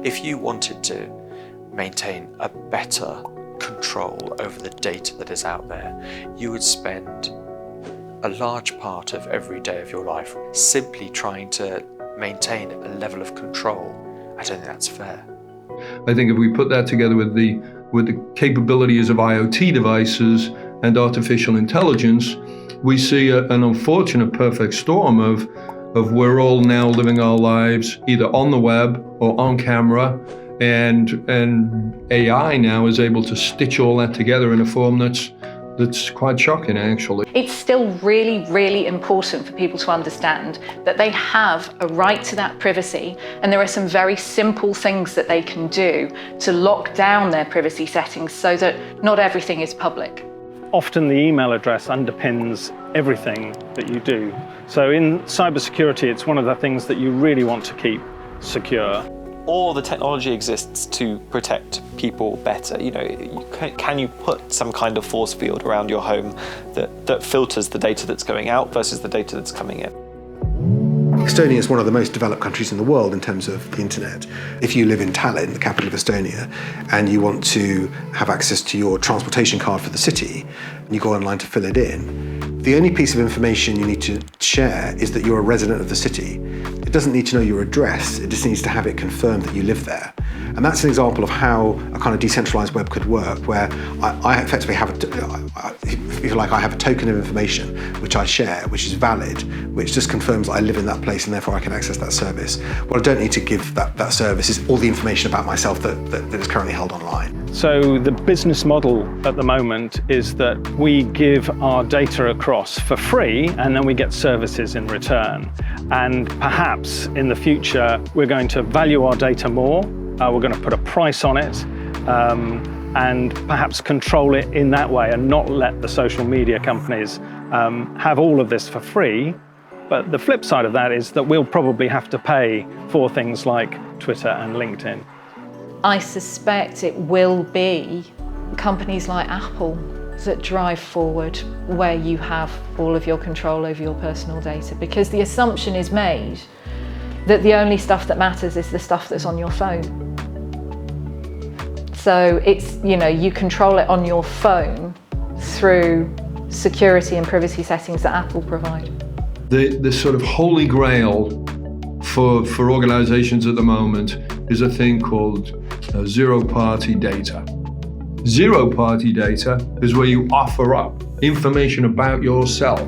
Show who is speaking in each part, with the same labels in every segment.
Speaker 1: If you wanted to maintain a better control over the data that is out there, you would spend a large part of every day of your life simply trying to maintain a level of control. I don't think that's fair.
Speaker 2: I think if we put that together with the capabilities of IoT devices and artificial intelligence, we see an unfortunate perfect storm of we're all now living our lives either on the web or on camera, and AI now is able to stitch all that together in a form that's quite shocking, actually.
Speaker 3: It's still really, really important for people to understand that they have a right to that privacy, and there are some very simple things that they can do to lock down their privacy settings so that not everything is public.
Speaker 4: Often the email address underpins everything that you do. So in cybersecurity, it's one of the things that you really want to keep secure.
Speaker 5: Or the technology exists to protect people better. You know, can you put some kind of force field around your home that filters the data that's going out versus the data that's coming in?
Speaker 6: Estonia is one of the most developed countries in the world in terms of the internet. If you live in Tallinn, the capital of Estonia, and you want to have access to your transportation card for the city, and you go online to fill it in, the only piece of information you need to share is that you're a resident of the city. It doesn't need to know your address, it just needs to have it confirmed that you live there. And that's an example of how a kind of decentralized web could work, where I effectively have if you like, I have a token of information which I share, which is valid, which just confirms that I live in that place and therefore I can access that service. What I don't need to give that service is all the information about myself that is currently held online.
Speaker 4: So the business model at the moment is that we give our data across for free and then we get services in return. And perhaps in the future, we're going to value our data more, we're going to put a price on it, and perhaps control it in that way and not let the social media companies have all of this for free. But the flip side of that is that we'll probably have to pay for things like Twitter and LinkedIn.
Speaker 3: I suspect it will be companies like Apple that drive forward where you have all of your control over your personal data, because the assumption is made that the only stuff that matters is the stuff that's on your phone. So it's, you know, you control it on your phone through security and privacy settings that Apple provide.
Speaker 2: The sort of holy grail for organizations at the moment is a thing called zero-party data. Zero-party data is where you offer up information about yourself,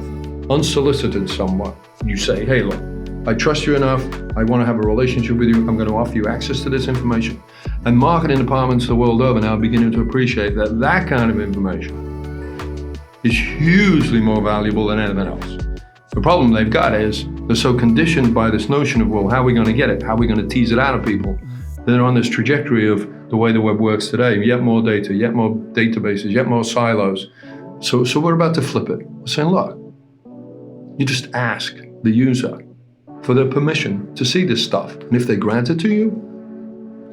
Speaker 2: unsolicited somewhat. You say, hey, look, I trust you enough, I want to have a relationship with you, I'm going to offer you access to this information. And marketing departments the world over now are beginning to appreciate that that kind of information is hugely more valuable than anything else. The problem they've got is they're so conditioned by this notion of, well, how are we going to get it? How are we going to tease it out of people? They're on this trajectory of the way the web works today, yet more data, yet more databases, yet more silos. So we're about to flip it. We're saying, look, you just ask the user for their permission to see this stuff. And if they grant it to you,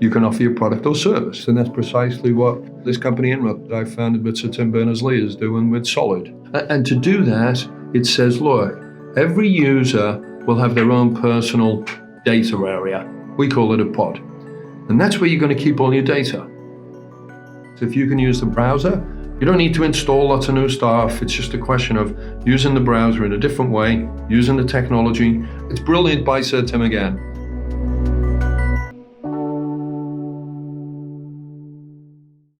Speaker 2: you can offer your product or service. And that's precisely what this company Inrupt that I founded with Sir Tim Berners-Lee is doing with Solid. And to do that, it says, look, every user will have their own personal data area. We call it a pod. And that's where you're going to keep all your data. So if you can use the browser, you don't need to install lots of new stuff. It's just a question of using the browser in a different way, using the technology. It's brilliant by Sir Tim again.